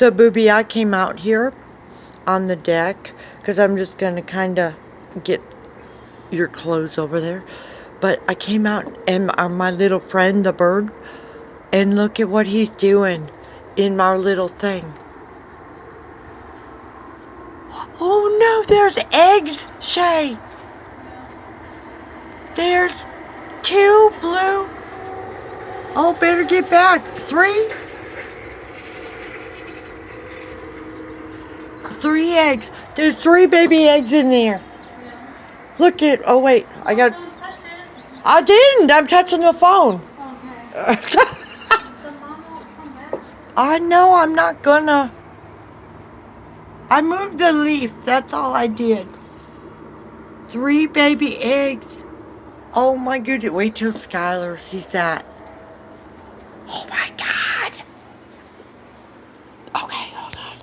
So, Booby, I came out here on the deck because I'm just going to kind of get your clothes over there. But I came out and my little friend, the bird, and look at what he's doing in our little thing. Oh no, there's eggs, Shae. There's 2 blue. Oh, better get back. 3. 3 eggs. There's 3 baby eggs in there. Look at, oh wait, I got, I didn't, I'm touching the phone. I know, I'm not gonna. I moved the leaf, that's all I did. 3 baby eggs. Oh my goodness, wait till Skylar sees that. Oh my God. Okay.